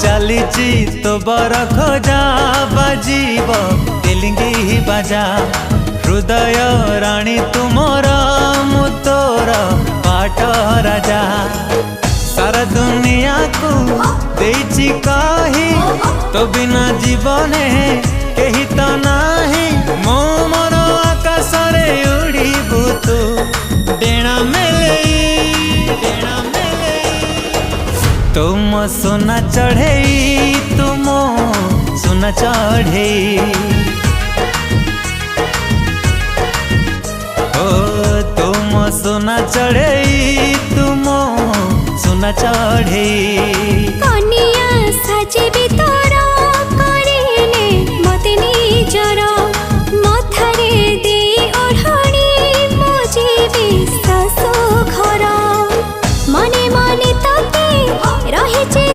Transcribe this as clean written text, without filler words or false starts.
चलीची तो बर खोजा बाजीब तेलिंगी बाजा हृदय राणी तुमर मु तोर पाट राजा सारा दुनिया को देइची कही तो बिना जीवने कही तो नाही मो मोर आकाश रे उड़ीबू तू डेणा मेले तुम सोना चढ़े तुम सोना चढ़े ओ तुम सोना चढ़े तुम सोना चढ़े।